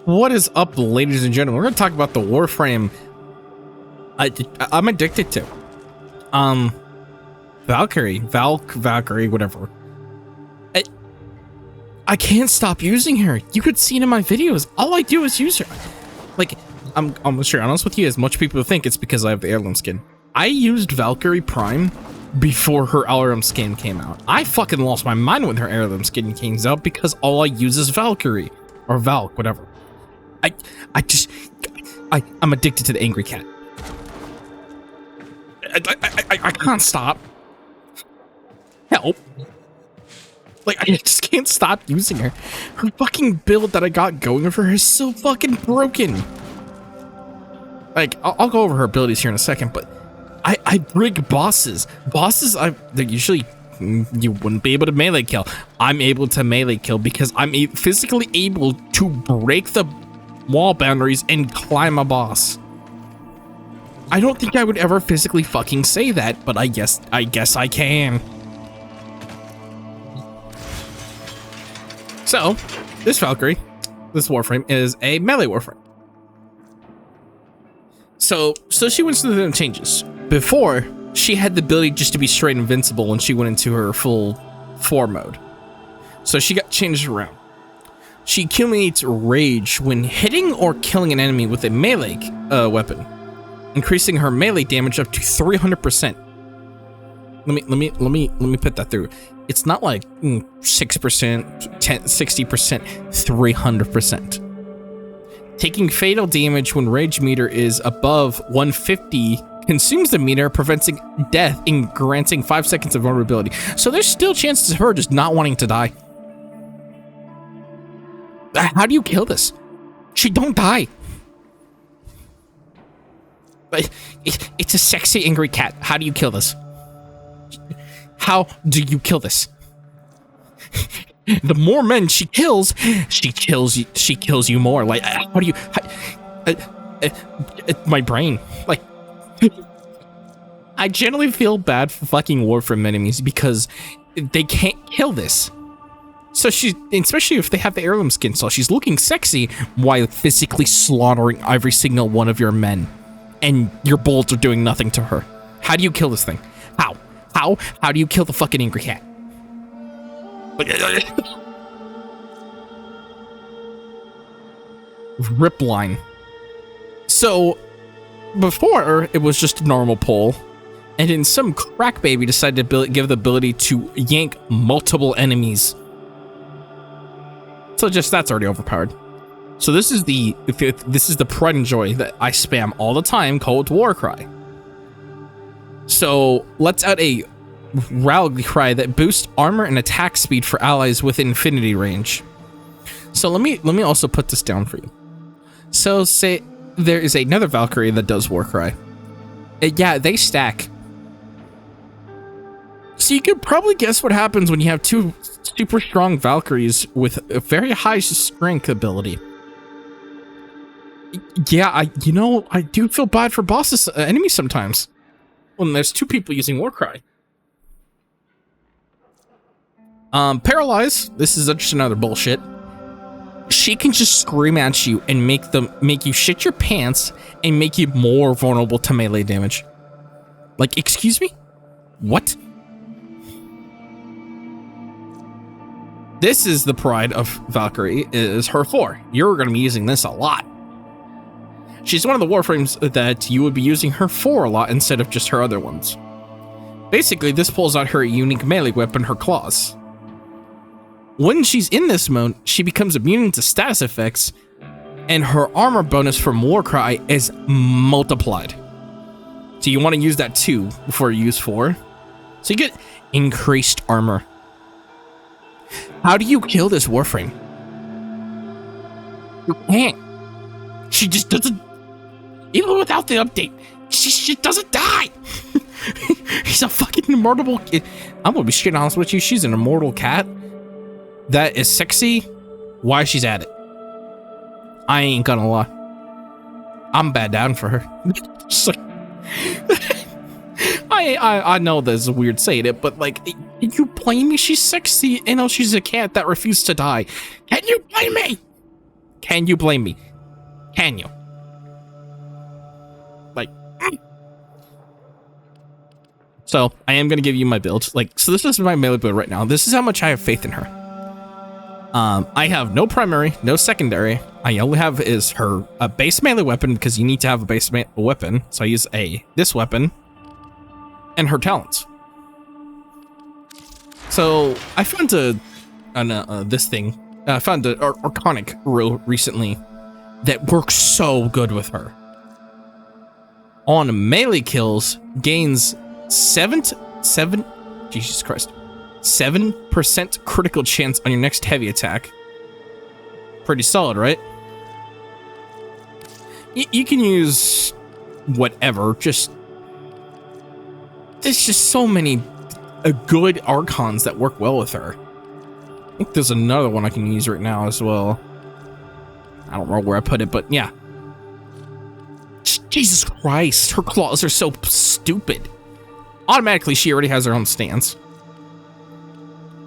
What is up, ladies and gentlemen? We're gonna talk about the Warframe I'm addicted to. Valkyrie, whatever. I can't stop using her. You could see it in my videos. All I do is use her. Like, I'm sure honest with you, as much people think it's because I have the heirloom skin. I used Valkyrie Prime before her heirloom skin came out. I fucking lost my mind when her heirloom skin came out because all I use is Valkyrie or Valk, whatever. I'm addicted to the angry cat. I can't stop. Help. Like, I just can't stop using her. Her fucking build that I got going for her is so fucking broken. Like, I'll go over her abilities here in a second, but I brig bosses. They're usually, you wouldn't be able to melee kill. I'm able to melee kill because I'm physically able to break the wall boundaries and climb a boss. I don't think I would ever physically fucking say that, but I guess I can. So, this Valkyrie, this Warframe, is a melee Warframe. So she went through the changes. Before, she had the ability just to be straight invincible when she went into her full 4 mode. So she got changed around. She accumulates rage when hitting or killing an enemy with a melee weapon, increasing her melee damage up to 300%. Let me put that through. It's not like 6%, 60%, 300%. Taking fatal damage when rage meter is above 150 consumes the meter, preventing death and granting 5 seconds of vulnerability. So there's still chances of her just not wanting to die. How do you kill this? She don't die. It's a sexy angry cat. How do you kill this? How do you kill this? The more men she kills you more. Like, how do you? My brain. Like, I generally feel bad for fucking Warframe enemies because they can't kill this. So especially if they have the heirloom skin, so she's looking sexy while physically slaughtering every single one of your men, and your bullets are doing nothing to her. How do you kill this thing? How do you kill the fucking angry cat? Rip line. So before it was just a normal pole, and then some crack baby decided to give the ability to yank multiple enemies. So that's already overpowered. So this is the pride and joy that I spam all the time, called War Cry. So let's add a rally cry that boosts armor and attack speed for allies with infinity range. So let me also put this down for you. So say there is another Valkyrie that does War Cry. Yeah, they stack. So you could probably guess what happens when you have 2 super strong Valkyries with a very high strength ability. Yeah, I do feel bad for bosses, enemies sometimes, when there's 2 people using Warcry. Paralyze. This is just another bullshit. She can just scream at you and make you shit your pants and make you more vulnerable to melee damage. Like, excuse me? What? This is the pride of Valkyrie, is her 4. You're going to be using this a lot. She's one of the Warframes that you would be using her 4 a lot instead of just her other ones. Basically, this pulls out her unique melee weapon, her claws. When she's in this mode, she becomes immune to status effects, and her armor bonus from Warcry is multiplied. So you want to use that too before you use 4. So you get increased armor. How do you kill this Warframe? You can't. She just doesn't. Even without the update, she doesn't die. She's a fucking immortal kid. I'm gonna be straight honest with you. She's an immortal cat that is sexy. Why she's at it? I ain't gonna lie. I'm bad down for her. Like, I know that's weird saying it, but like, can you blame me? She's sexy, and she's a cat that refused to die. Can you blame me? Can you blame me? Can you? Like, so I am gonna give you my build. Like, so this is my melee build right now. This is how much I have faith in her. I have no primary, no secondary. I only have is her base melee weapon because you need to have a base weapon. So I use this weapon and her talents. So I found I found an Arconic rule recently that works so good with her. On melee kills, gains 7% critical chance on your next heavy attack. Pretty solid, right? You can use whatever, there's just so many good Archons that work well with her. I think there's another one I can use right now as well. I don't know where I put it, but yeah. Jesus Christ, her claws are so stupid. Automatically, she already has her own stance.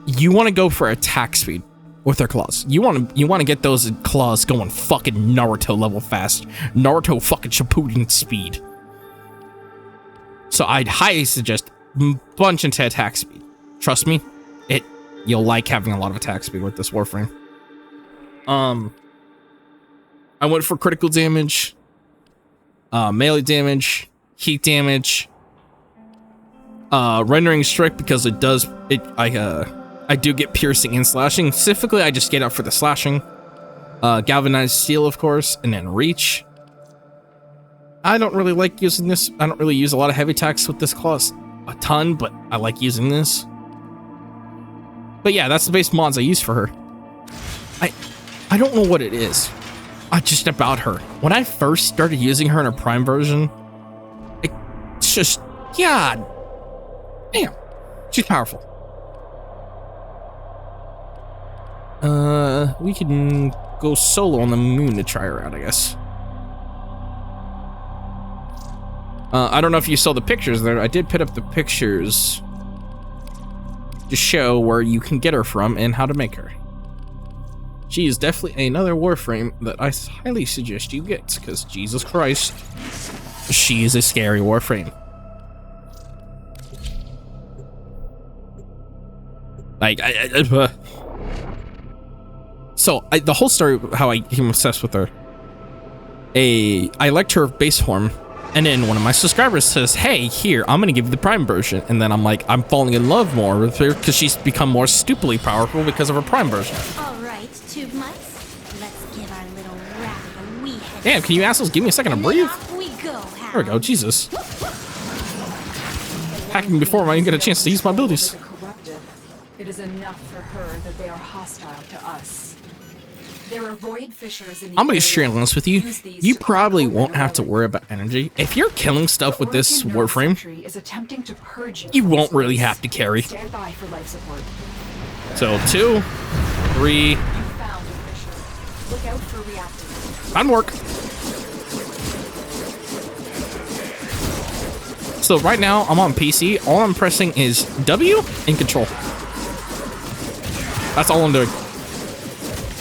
You want to go for attack speed with her claws. You want to get those claws going fucking Naruto level fast. Naruto fucking Shippuden speed. So I'd highly suggest bunch into attack speed. Trust me, you'll like having a lot of attack speed with this Warframe. I went for critical damage, melee damage, heat damage, rendering strike because I do get piercing and slashing. Specifically, I just get up for the slashing. Galvanized steel, of course, and then reach. I don't really like using this. I don't really use a lot of heavy attacks with this class a ton, but I like using this. But yeah, that's the base mods I use for her. I don't know what it is. Just about her. When I first started using her in a prime version, it's just, God damn, she's powerful. We can go solo on the moon to try her out, I guess. I don't know if you saw the pictures there. I did put up the pictures to show where you can get her from and how to make her. She is definitely another Warframe that I highly suggest you get, because Jesus Christ, she is a scary Warframe. Like, the whole story of how I became obsessed with her. I liked her base form, and then one of my subscribers says, "Hey, here, I'm gonna give you the Prime version." And then I'm like, I'm falling in love more with her because she's become more stupidly powerful because of her Prime version. All right, tube mice, let's give our little rabbit a wee head. Damn, can you assholes give me a second to breathe? Off we go, There we go, Jesus. Hacking before I even get a chance to use my abilities. It is enough for her that they are hostile to us. There are void fissures in the I'm gonna be area. straight honest with you. You probably won't have to worry about energy. If you're killing stuff with this Warframe, Is attempting to purge you won't really have to carry. Stand by for life support. So 2, 3, You found a fissure. Look out for reactors. on work. So right now I'm on PC. All I'm pressing is W and control. That's all I'm doing.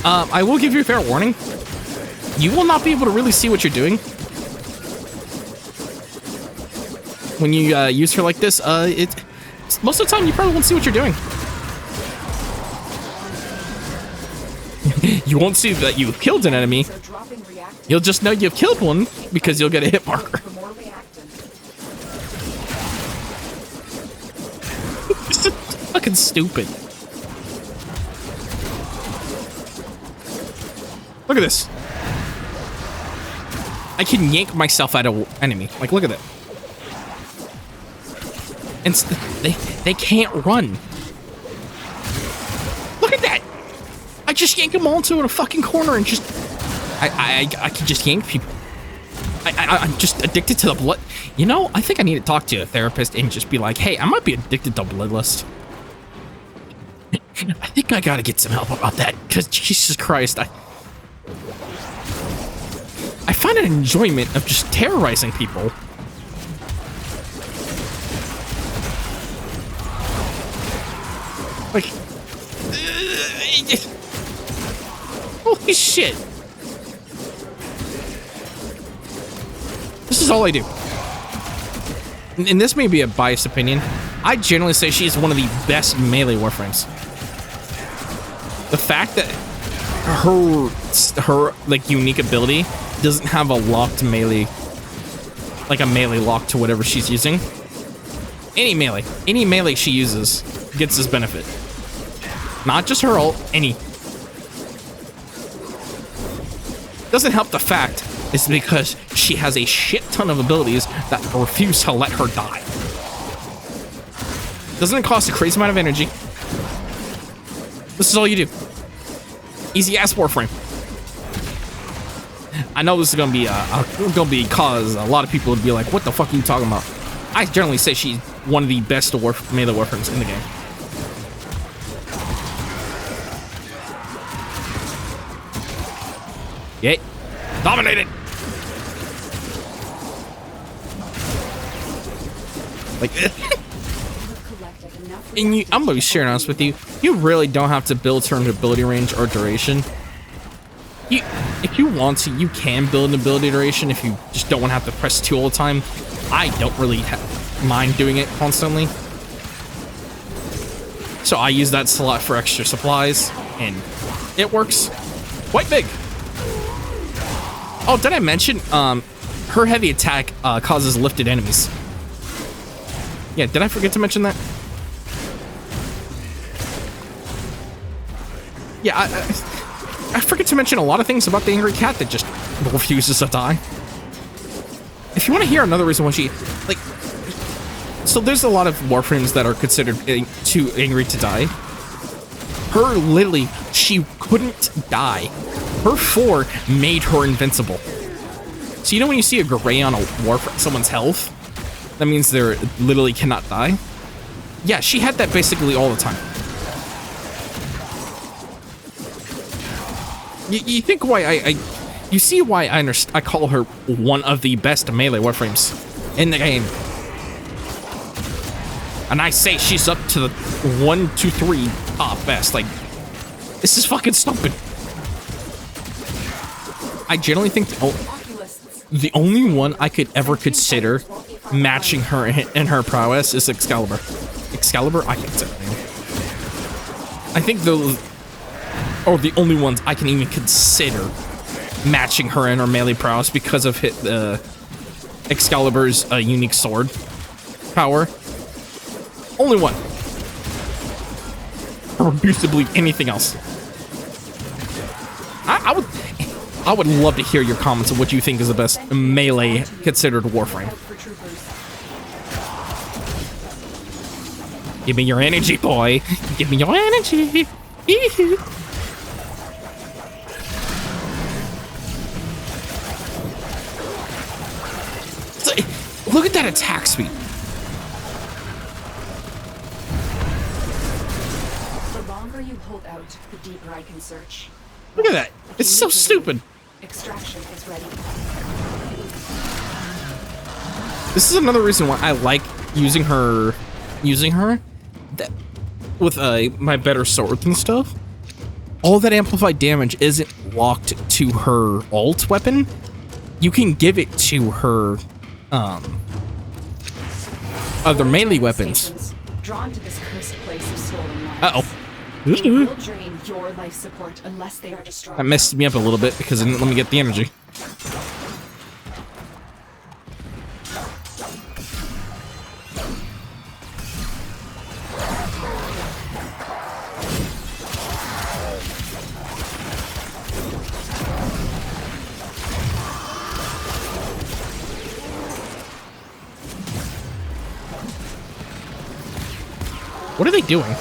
I will give you a fair warning. You will not be able to really see what you're doing when you use her like this. Most of the time you probably won't see what you're doing. You won't see that you killed an enemy. So dropping reactants You'll just know you've killed one because you'll get a hit marker. for more reactants. It's just fucking stupid. Look at this. I can yank myself out of an enemy. Like, look at that. And they can't run. Look at that. I just yank them all into a fucking corner and just... I can just yank people. I'm just addicted to the blood. You know, I think I need to talk to a therapist and just be like, hey, I might be addicted to bloodlust. I think I gotta get some help about that, because Jesus Christ, I find an enjoyment of just terrorizing people. Like, holy shit. This is all I do. And this may be a biased opinion. I generally say she's one of the best melee Warframes. The fact that her like unique ability doesn't have a locked melee, like a melee lock to whatever she's using. Any melee she uses gets this benefit. Not just her ult, any. Doesn't help the fact is because she has a shit ton of abilities that refuse to let her die. Doesn't it cost a crazy amount of energy? This is all you do. Easy ass Warframe. I know this is gonna be cause a lot of people would be like, "What the fuck are you talking about?" I generally say she's one of the best melee Warframes in the game. Yay. Dominated! Like, and I'm gonna be sharing honest with you, you really don't have to build her into ability range or duration. If you want to, you can build an ability duration if you just don't want to have to press 2 all the time. I don't really mind doing it constantly. So I use that slot for extra supplies, and it works quite big. Oh, did I mention, her heavy attack causes lifted enemies. Yeah, did I forget to mention that? Yeah, I forget to mention a lot of things about the angry cat that just refuses to die. If you want to hear another reason why she, like, so there's a lot of Warframes that are considered too angry to die. Her, literally, she couldn't die. Her 4 made her invincible. So you know when you see a gray on a Warframe, someone's health, that means they're literally cannot die? Yeah, she had that basically all the time. You think why you see why I call her one of the best melee Warframes in the game. And I say she's up to the 1, 2, 3 top best. Like, this is fucking stupid. I generally think the only one I could ever consider matching her in her prowess is Excalibur. Excalibur? I can't say that name. I think those are the only ones I can even consider matching her in her melee prowess because of Excalibur's unique sword power. Only one. I refuse to believe anything else. I would love to hear your comments on what you think is the best melee considered Warframe. Give me your energy, boy. Give me your energy. Look at that attack speed. The longer you hold out, the deeper I can search. Look at that. It's so stupid. Extraction is ready. This is another reason why I like using her that with my better swords and stuff. All that amplified damage isn't locked to her ult weapon. You can give it to her other melee weapons. Drawn to this cursed place of stolen lives. Uh-oh. They will drain your life support unless they are destroyed. That messed me up a little bit because it didn't let me get the energy. What are they doing?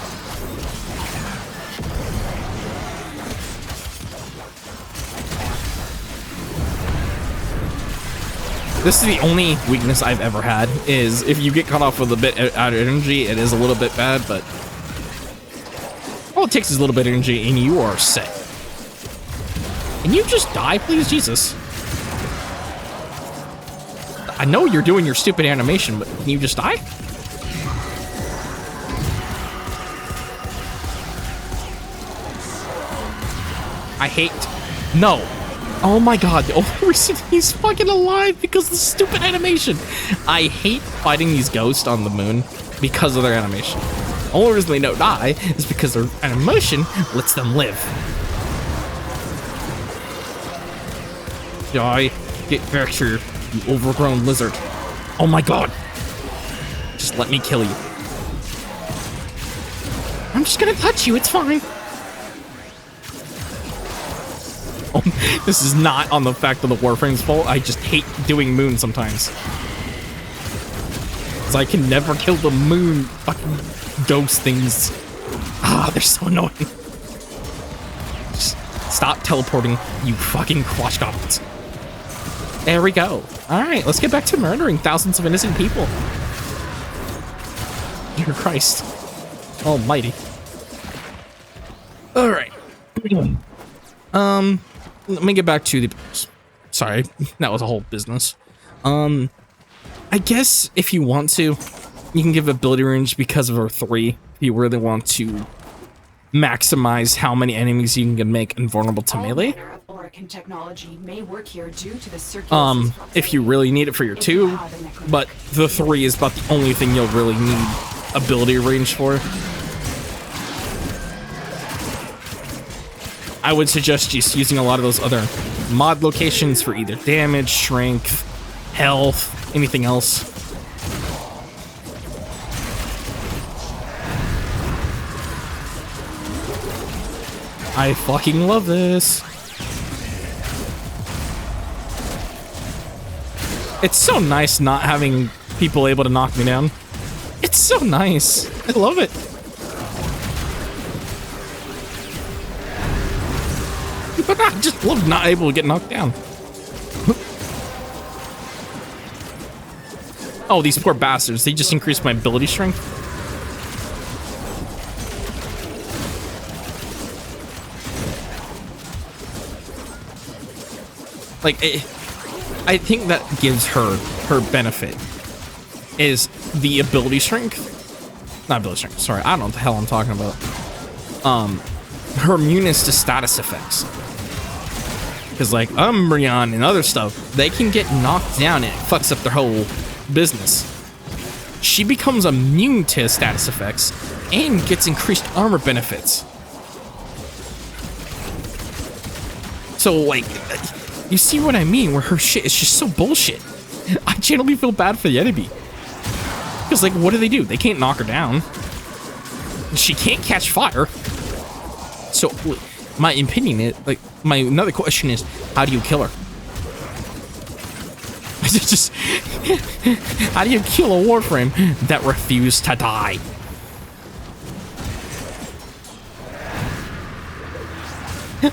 This is the only weakness I've ever had, is if you get cut off with a bit out of energy, it is a little bit bad, but all it takes is a little bit of energy and you are set. Can you just die, please? Jesus. I know you're doing your stupid animation, but can you just die? I hate... No. Oh my god, the only reason he's fucking alive because of the stupid animation. I hate fighting these ghosts on the moon because of their animation. The only reason they don't die is because their animation lets them live. Die. Get back here, you overgrown lizard. Oh my god. Just let me kill you. I'm just gonna touch you, it's fine. Oh, this is not on the fact of the Warframe's fault. I just hate doing moon sometimes. Because I can never kill the moon fucking ghost things. Ah, they're so annoying. Just stop teleporting, you fucking quash goblins. There we go. Alright, let's get back to murdering thousands of innocent people. Dear Christ. Almighty. Alright. Let me get back to the... Sorry, that was a whole business. I guess if you want to, you can give ability range because of her 3. If you really want to maximize how many enemies you can make invulnerable to melee. Technology may work here due to the if you really need it for your 2, but the 3 is about the only thing you'll really need ability range for. I would suggest just using a lot of those other mod locations for either damage, strength, health, anything else. I fucking love this. It's so nice not having people able to knock me down. It's so nice. I love it. I just love not able to get knocked down. Oh, these poor bastards. They just increased my ability strength. Like, I think that gives her benefit is the ability strength. Not ability strength, sorry. I don't know what the hell I'm talking about. Her immunity to status effects. Because like Umbreon and other stuff, they can get knocked down and it fucks up their whole business. She becomes immune to status effects and gets increased armor benefits. So like, you see what I mean, where her shit is just so bullshit. I genuinely feel bad for the enemy. Because like, what do? They can't knock her down. She can't catch fire. So my opinion is, like, my another question is, how do you kill her? Just how do you kill a Warframe that refused to die?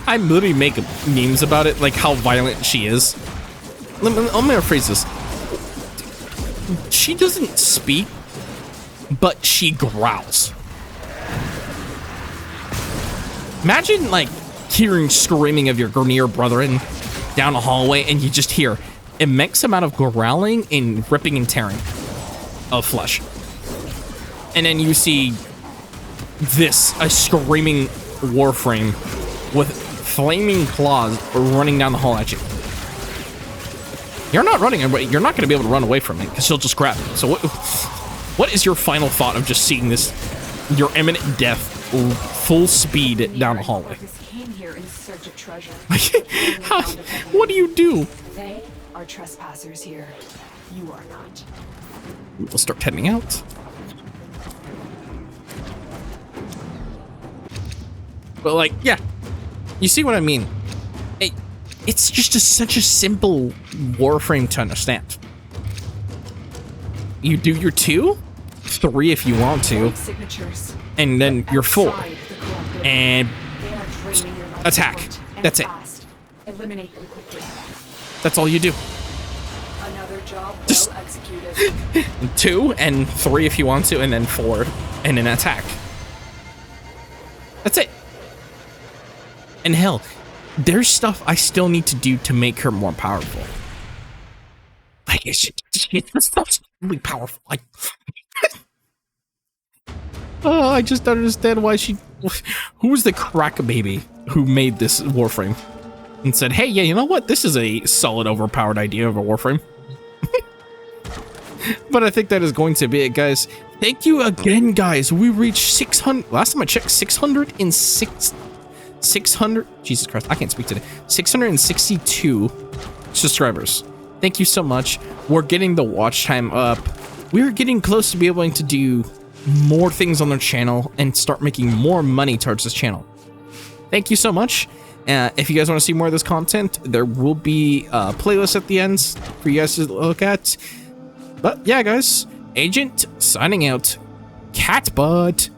I literally make memes about it, like how violent she is. I'm gonna rephrase this. She doesn't speak, but she growls. Imagine, like, hearing screaming of your Grineer brethren down a hallway, and you just hear immense amount of growling and ripping and tearing of flesh. And then you see this, a screaming Warframe with flaming claws running down the hall at you. You're not running, you're not going to be able to run away from it, because she'll just grab it. So what is your final thought of just seeing this, your imminent death, full speed down the hallway? What do you do? They are trespassers here. You are not. We'll start heading out. But like, yeah, you see what I mean? It's just such a simple Warframe to understand. You do your 2, 3 if you want to, and then your 4, and attack. That's it. Eliminate them quickly. That's all you do. Another job Just well executed. 2 and 3 if you want to, and then 4, and then attack. That's it. And hell, there's stuff I still need to do to make her more powerful. Like, this stuff's really powerful. Like, oh, I just don't understand why she... Who's the crack baby who made this Warframe? and said, hey, yeah, you know what? This is a solid overpowered idea of a Warframe. But I think that is going to be it, guys. Thank you again, guys. We reached 600. Last time I checked, 600. Jesus Christ, I can't speak today. 662 subscribers. Thank you so much. We're getting the watch time up. We're getting close to be able to do more things on their channel and start making more money towards this channel. Thank you so much. If you guys want to see more of this content, there will be a playlist at the end for you guys to look at. But yeah, guys, Agent signing out. Cat butt.